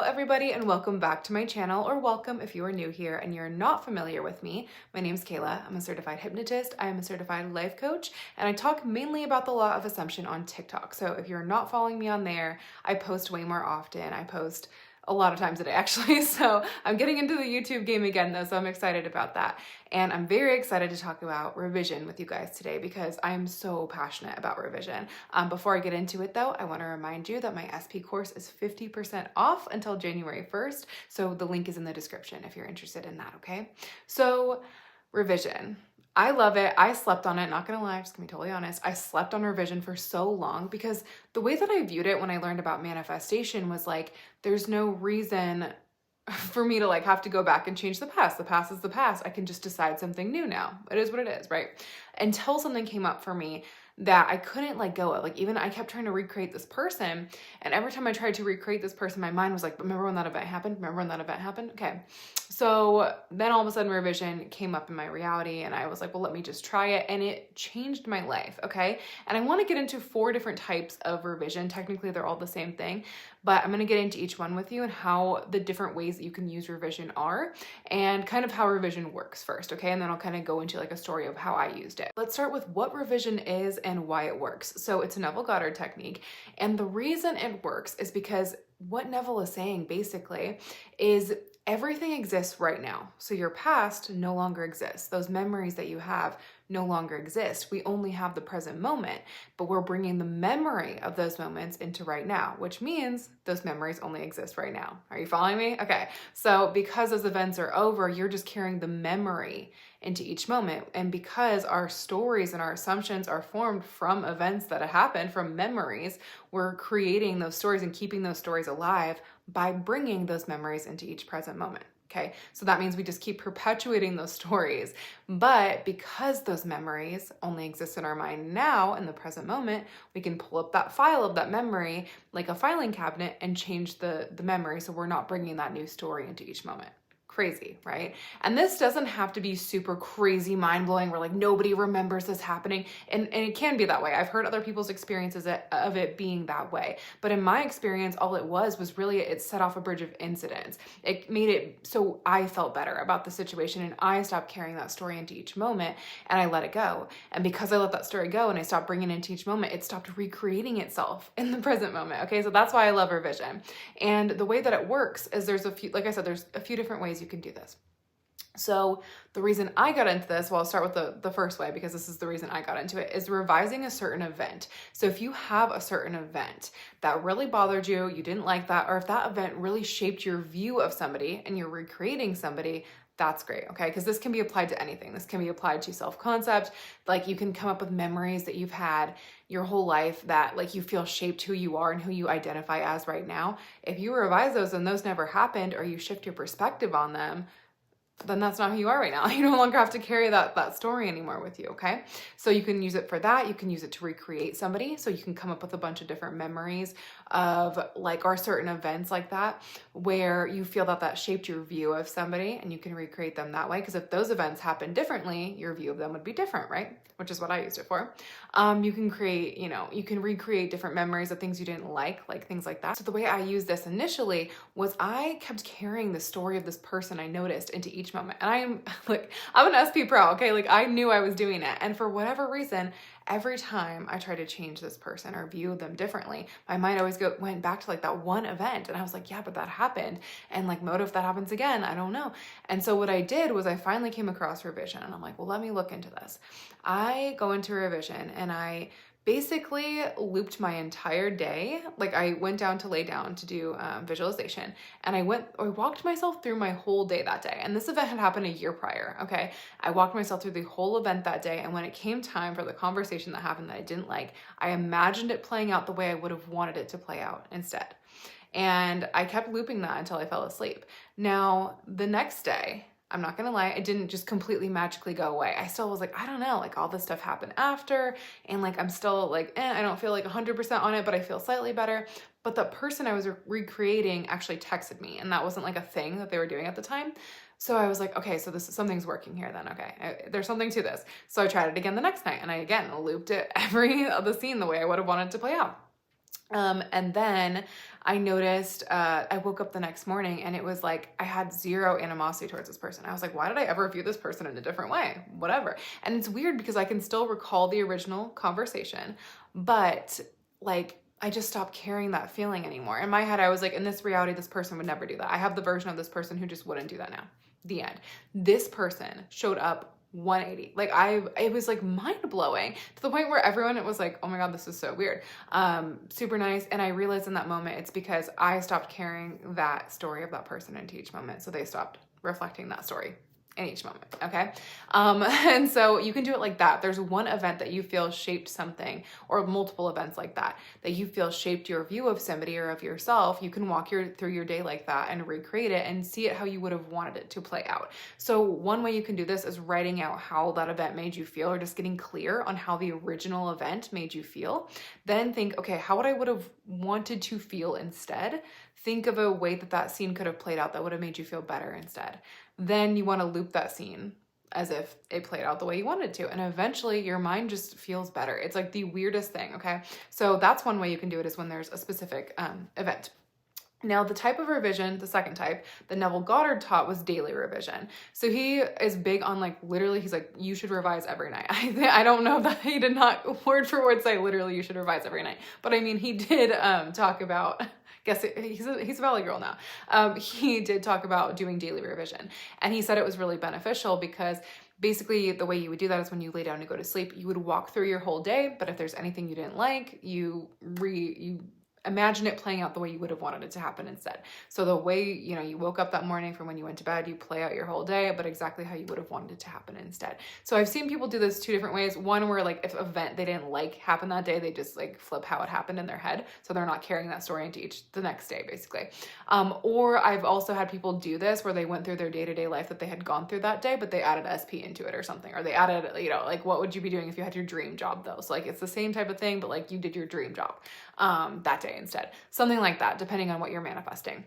Hello everybody and welcome back to my channel, or welcome if you are new here and you're not familiar with me. My name's Kayla. I'm a certified hypnotist. I am a certified life coach, and I talk mainly about the law of assumption on TikTok. So if you're not following me on there, I post way more often. I post a lot of times a day actually. So I'm getting into the YouTube game again though, so I'm excited about that. And I'm very excited to talk about revision with you guys today because I'm so passionate about revision. Before I get into it though, I want to remind you that my SP course is 50% off until January 1st. So the link is in the description if you're interested in that, okay? So revision. I love it. I slept on it, not gonna lie, just gonna be totally honest. I slept on revision for so long because the way that I viewed it when I learned about manifestation was like, there's no reason for me to like have to go back and change the past. The past is the past. I can just decide something new now. It is what it is, right? Until something came up for me that I couldn't let go of. Like even I kept trying to recreate this person, and every time I tried to recreate this person, my mind was like, remember when that event happened? Remember when that event happened? Okay. So then all of a sudden revision came up in my reality and I was like, well, let me just try it. And it changed my life. Okay. And I want to get into 4 different types of revision. Technically, they're all the same thing, but I'm going to get into each one with you and how the different ways that you can use revision are and kind of how revision works first. Okay. And then I'll kind of go into like a story of how I used it. Let's start with what revision is and why it works. So it's a Neville Goddard technique. And the reason it works is because what Neville is saying basically is everything exists right now. So your past no longer exists. Those memories that you have no longer exist. We only have the present moment, but we're bringing the memory of those moments into right now, which means those memories only exist right now. Are you following me? Okay. So because those events are over, you're just carrying the memory into each moment. And because our stories and our assumptions are formed from events that have happened, from memories, we're creating those stories and keeping those stories alive by bringing those memories into each present moment. Okay, so that means we just keep perpetuating those stories. But because those memories only exist in our mind now in the present moment, we can pull up that file of that memory like a filing cabinet and change the memory so we're not bringing that new story into each moment. Crazy, right? And this doesn't have to be super crazy, mind-blowing, where like nobody remembers this happening. And it can be that way. I've heard other people's experiences of it being that way. But in my experience, all it was really it set off a bridge of incidents. It made it so I felt better about the situation and I stopped carrying that story into each moment and I let it go. And because I let that story go and I stopped bringing it into each moment, it stopped recreating itself in the present moment. Okay, so that's why I love revision. And the way that it works is there's a few, like I said, there's a few different ways you can do this. So the reason I got into this, well, I'll start with the first way because this is the reason I got into it, is revising a certain event. So if you have a certain event that really bothered you, you didn't like that, or if that event really shaped your view of somebody and you're recreating somebody, that's great, okay? Because this can be applied to anything. This can be applied to self-concept. Like you can come up with memories that you've had your whole life that like you feel shaped who you are and who you identify as right now. If you revise those and those never happened, or you shift your perspective on them, then that's not who you are right now. You no longer have to carry that story anymore with you, okay? So you can use it for that. You can use it to recreate somebody. So you can come up with a bunch of different memories of like, or certain events like that, where you feel that shaped your view of somebody and you can recreate them that way. Because if those events happen differently, your view of them would be different, right? Which is what I used it for. You can create, you can recreate different memories of things you didn't like things like that. So the way I used this initially was I kept carrying the story of this person I noticed into each moment. And I'm an SP pro, okay? Like I knew I was doing it. And for whatever reason, every time I tried to change this person or view them differently, my mind always went back to like that one event. And I was like, yeah, but that happened. And like, what if that happens again? I don't know. And so what I did was I finally came across revision and I'm like, well, let me look into this. I go into revision and I basically looped my entire day. Like I went down to lay down to do visualization, and I walked myself through my whole day that day. And this event had happened a year prior. Okay. I walked myself through the whole event that day. And when it came time for the conversation that happened that I didn't like, I imagined it playing out the way I would have wanted it to play out instead. And I kept looping that until I fell asleep. Now, the next day, I'm not gonna lie, it didn't just completely magically go away. I still was like, I don't know, like all this stuff happened after, and like I'm still like, I don't feel like 100% on it, but I feel slightly better. But the person I was recreating actually texted me, and that wasn't like a thing that they were doing at the time. So I was like, okay, so something's working here then, okay, there's something to this. So I tried it again the next night, and I again looped it the scene the way I would have wanted to play out. And then I noticed, I woke up the next morning and it was like, I had zero animosity towards this person. I was like, why did I ever view this person in a different way? Whatever. And it's weird because I can still recall the original conversation, but like, I just stopped carrying that feeling anymore. In my head, I was like, in this reality, this person would never do that. I have the version of this person who just wouldn't do that now. The end. This person showed up 180. Like it was like mind blowing to the point where everyone, it was like, oh my God, this is so weird. Super nice. And I realized in that moment, it's because I stopped carrying that story of that person into each moment. So they stopped reflecting that story in each moment. Okay. And so you can do it like that. There's one event that you feel shaped something, or multiple events like that you feel shaped your view of somebody or of yourself. You can walk through your day like that and recreate it and see it how you would have wanted it to play out. So one way you can do this is writing out how that event made you feel, or just getting clear on how the original event made you feel. Then think, okay, how would have wanted to feel instead? Think of a way that scene could have played out that would have made you feel better instead. Then you want to loop that scene as if it played out the way you wanted to. And eventually your mind just feels better. It's like the weirdest thing, okay? So that's one way you can do it, is when there's a specific event. Now, the type of revision, the second type that Neville Goddard taught, was daily revision. So he is big on like, literally, he's like, you should revise every night. I don't know that he did not word for word say literally you should revise every night. But I mean, he did talk about, he's a Valley girl now. He did talk about doing daily revision. And he said it was really beneficial because basically the way you would do that is when you lay down to go to sleep, you would walk through your whole day. But if there's anything you didn't like, you imagine it playing out the way you would have wanted it to happen instead. So the way, you woke up that morning from when you went to bed, you play out your whole day, but exactly how you would have wanted it to happen instead. So I've seen people do this two different ways. One where like if an event they didn't like happened that day, they just like flip how it happened in their head. So they're not carrying that story into the next day, basically. Or I've also had people do this where they went through their day-to-day life that they had gone through that day, but they added SP into it or something, or they added, like what would you be doing if you had your dream job though? So like it's the same type of thing, but like you did your dream job that day instead. Something like that, depending on what you're manifesting.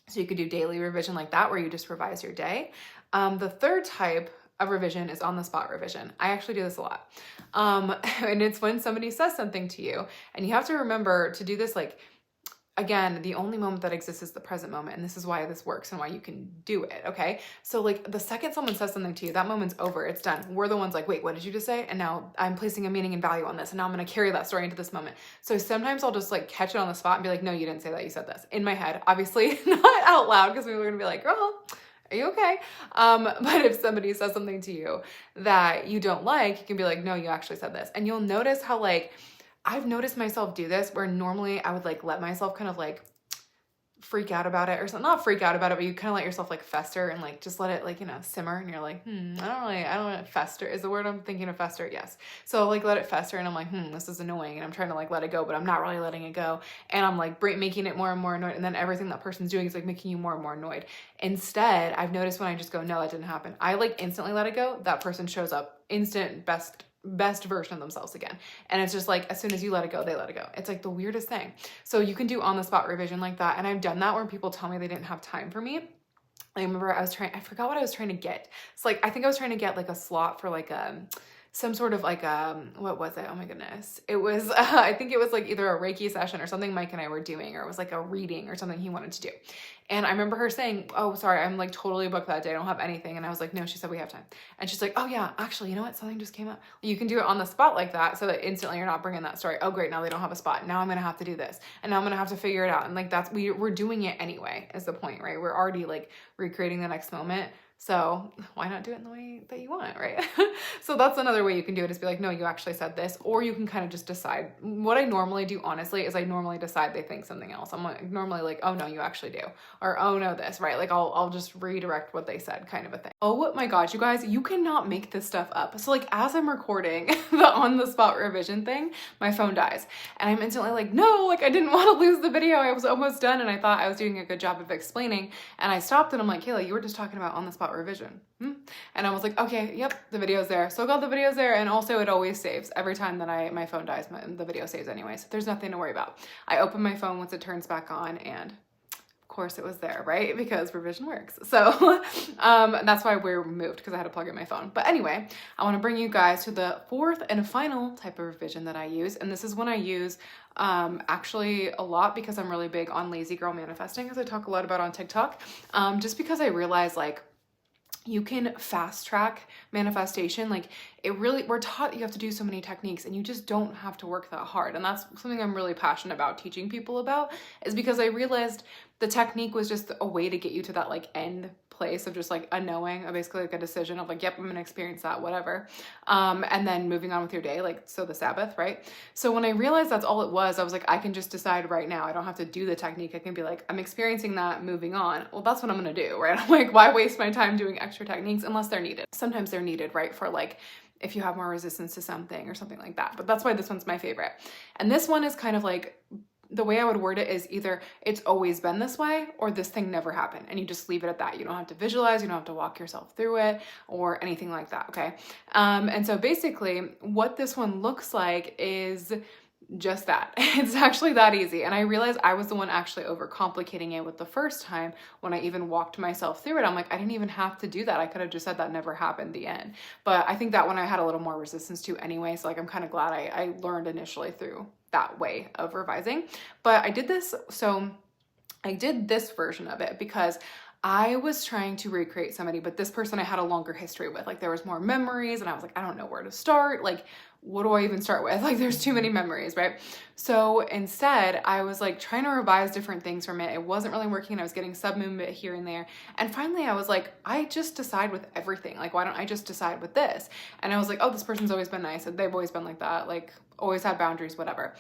So you could do daily revision like that, where you just revise your day. The third type of revision is on the spot revision. I actually do this a lot. And it's when somebody says something to you, and you have to remember to do this, like, again, the only moment that exists is the present moment. And this is why this works and why you can do it. Okay. So like the second someone says something to you, that moment's over. It's done. We're the ones like, wait, what did you just say? And now I'm placing a meaning and value on this. And now I'm going to carry that story into this moment. So sometimes I'll just like catch it on the spot and be like, no, you didn't say that. You said this in my head, obviously not out loud, because people are going to be like, girl, are you okay? But if somebody says something to you that you don't like, you can be like, no, you actually said this. And you'll notice how like, I've noticed myself do this where normally I would like let myself kind of like freak out about it, or something. Not freak out about it, but you kind of let yourself like fester and like just let it like, simmer, and you're like, I don't want it fester. Is the word I'm thinking of fester? Yes. So like let it fester, and I'm like, this is annoying, and I'm trying to like let it go, but I'm not really letting it go. And I'm like making it more and more annoyed. And then everything that person's doing is like making you more and more annoyed. Instead, I've noticed when I just go, no, that didn't happen, I like instantly let it go. That person shows up instant best version of themselves again. And it's just like, as soon as you let it go, they let it go. It's like the weirdest thing. So you can do on the spot revision like that. And I've done that where people tell me they didn't have time for me. I remember I forgot what I was trying to get. It's like, I think I was trying to get like a slot for like some sort of like what was it? Oh my goodness. It was, I think it was like either a Reiki session or something Mike and I were doing, or it was like a reading or something he wanted to do. And I remember her saying, oh, sorry, I'm like totally booked that day. I don't have anything. And I was like, no, she said we have time. And she's like, oh yeah, actually, you know what? Something just came up. You can do it on the spot like that, so that instantly you're not bringing that story. Oh great, now they don't have a spot. Now I'm going to have to do this. And now I'm going to have to figure it out. And like we're doing it anyway is the point, right? We're already like recreating the next moment. So why not do it in the way that you want, right? So that's another way you can do it, is be like, no, you actually said this. Or you can kind of just decide. What I normally do, honestly, is I normally decide they think something else. I'm like, normally like, oh no, you actually do. Or, oh no, this, right? Like I'll just redirect what they said, kind of a thing. Oh my gosh, you guys, you cannot make this stuff up. So like as I'm recording the on the spot revision thing, my phone dies. And I'm instantly like, no, like I didn't want to lose the video. I was almost done. And I thought I was doing a good job of explaining. And I stopped and I'm like, Kayla, you were just talking about on the spot revision. And I was like, okay, yep, the video's there. So glad the video's there. And also it always saves. Every time that my phone dies, the video saves anyway. So there's nothing to worry about. I open my phone once it turns back on, and of course it was there, right? Because revision works. So that's why we moved, because I had to plug in my phone. But anyway, I want to bring you guys to the fourth and final type of revision that I use. And this is one I use actually a lot because I'm really big on lazy girl manifesting, as I talk a lot about on TikTok. Just because I realize like you can fast track manifestation. Like we're taught you have to do so many techniques and you just don't have to work that hard. And that's something I'm really passionate about teaching people about, is because I realized the technique was just a way to get you to that like end place of just like a knowing, basically like a decision of like, yep, I'm going to experience that, whatever. And then moving on with your day, like, so the Sabbath, right? So when I realized that's all it was, I was like, I can just decide right now. I don't have to do the technique. I can be like, I'm experiencing that, moving on. Well, that's what I'm going to do, right? I'm like, why waste my time doing extra techniques unless they're needed? Sometimes they're needed, right? For like, if you have more resistance to something or something like that. But that's why this one's my favorite. And this one is kind of like, the way I would word it is either it's always been this way or this thing never happened, and you just leave it at that. You don't have to visualize, you don't have to walk yourself through it or anything like that, okay? And so basically what this one looks like is just that. It's actually that easy. And I realized I was the one actually overcomplicating it with the first time when I even walked myself through it. I'm like, I didn't even have to do that. I could have just said that never happened, the end. But I think that one I had a little more resistance to anyway. So like, I'm kind of glad I learned initially through that way of revising. But I did this. So I did this version of it because I was trying to recreate somebody, but this person I had a longer history with. Like there was more memories and I was like, I don't know where to start. Like, what do I even start with? Like there's too many memories, right? So instead I was like trying to revise different things from it. It wasn't really working and I was getting sub-movement here and there. And finally I was like, I just decide with everything. Like, why don't I just decide with this? And I was like, oh, this person's always been nice. They've always been like that. Like always had boundaries, whatever.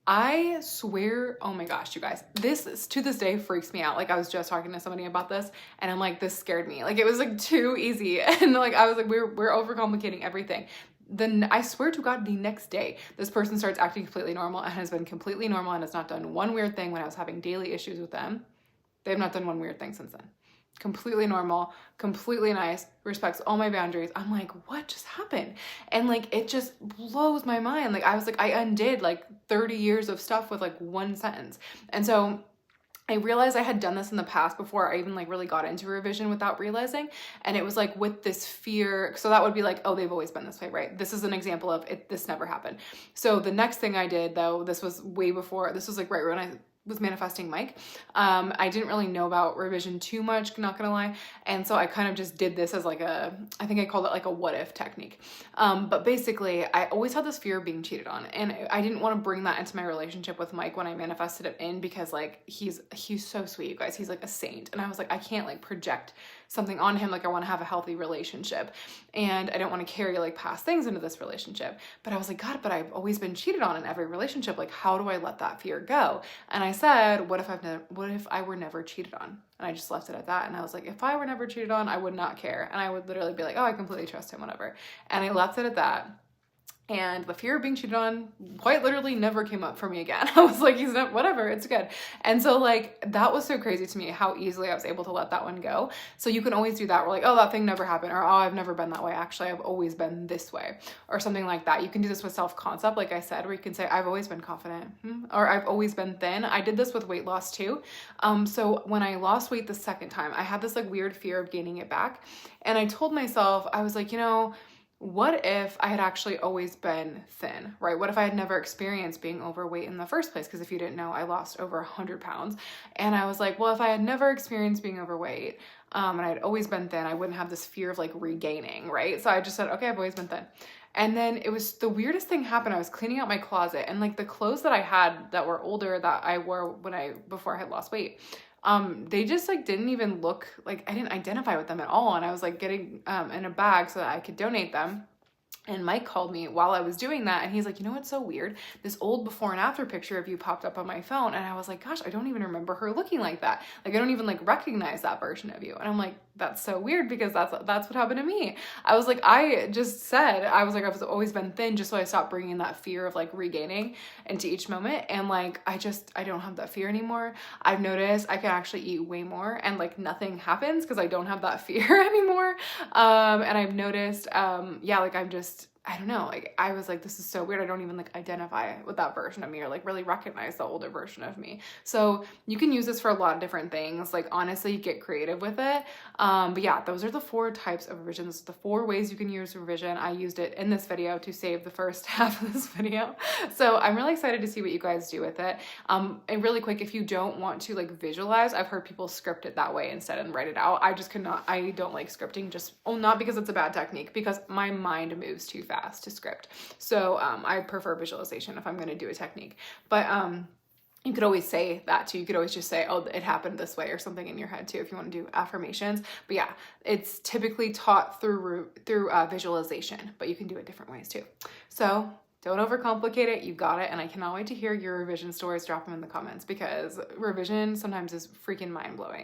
I swear, oh my gosh, you guys, this to this day freaks me out. Like I was just talking to somebody about this and I'm like, this scared me. Like it was like too easy. And like, I was like, we're overcomplicating everything. Then I swear to God, the next day, this person starts acting completely normal and has been completely normal and has not done one weird thing when I was having daily issues with them. They've not done one weird thing since then. Completely normal, completely nice, respects all my boundaries. I'm like, what just happened? And like, it just blows my mind. Like I was like, I undid like 30 years of stuff with like one sentence. And so I realized I had done this in the past before I even like really got into revision without realizing. And it was like with this fear. So that would be like, oh, they've always been this way, right? This is an example of it. This never happened. So the next thing I did though, this was way before, this was like right when I was manifesting Mike. I didn't really know about revision too much, not gonna lie. And so I kind of just did this as like I think I called it like a what if technique. But basically I always had this fear of being cheated on. And I didn't want to bring that into my relationship with Mike when I manifested it in, because like, he's so sweet, you guys. He's like a saint. And I was like, I can't like project something on him. Like I want to have a healthy relationship and I don't want to carry like past things into this relationship. But I was like, God, but I've always been cheated on in every relationship. Like, how do I let that fear go? And I said, what if I were never cheated on? And I just left it at that. And I was like, if I were never cheated on, I would not care. And I would literally be like, oh, I completely trust him, whatever. And I left it at that. And the fear of being cheated on quite literally never came up for me again. I was like, he's not, whatever, it's good. And so like, that was so crazy to me how easily I was able to let that one go. So you can always do that. We're like, oh, that thing never happened. Or, oh, I've never been that way. Actually, I've always been this way, or something like that. You can do this with self-concept, like I said, where you can say, I've always been confident, or I've always been thin. I did this with weight loss too. So when I lost weight the second time, I had this like weird fear of gaining it back. And I told myself, I was like, you know, what if I had actually always been thin, right? What if I had never experienced being overweight in the first place? Because if you didn't know, I lost over 100 pounds. And I was like, well, if I had never experienced being overweight, and I'd always been thin, I wouldn't have this fear of like regaining, right? So I just said, okay, I've always been thin. And then it was the weirdest thing happened. I was cleaning out my closet and like the clothes that I had that were older that I wore before I had lost weight, they just like didn't even look like, I didn't identify with them at all. And I was like getting in a bag so that I could donate them. And Mike called me while I was doing that. And he's like, you know what's so weird? This old before and after picture of you popped up on my phone. And I was like, gosh, I don't even remember her looking like that. Like, I don't even like recognize that version of you. And I'm like, that's so weird, because that's what happened to me. I was like, I just said, I was like, I've always been thin, just so I stopped bringing that fear of like regaining into each moment. And like, I don't have that fear anymore. I've noticed I can actually eat way more and like nothing happens because I don't have that fear anymore. And I've noticed, yeah, like I don't know, like I was like, this is so weird. I don't even like identify with that version of me or like really recognize the older version of me. So you can use this for a lot of different things. Like honestly, get creative with it. But yeah, those are the 4 types of revisions, the 4 ways you can use revision. I used it in this video to save the first half of this video. So I'm really excited to see what you guys do with it. And really quick, if you don't want to like visualize, I've heard people script it that way instead and write it out. I just could not, I don't like scripting, just, not because it's a bad technique, because my mind moves too fast to script. So I prefer visualization if I'm going to do a technique. But you could always say that too. You could always just say, oh, it happened this way or something in your head too if you want to do affirmations. But yeah, it's typically taught through visualization, but you can do it different ways too. So don't overcomplicate it. You got it. And I cannot wait to hear your revision stories. Drop them in the comments because revision sometimes is freaking mind blowing.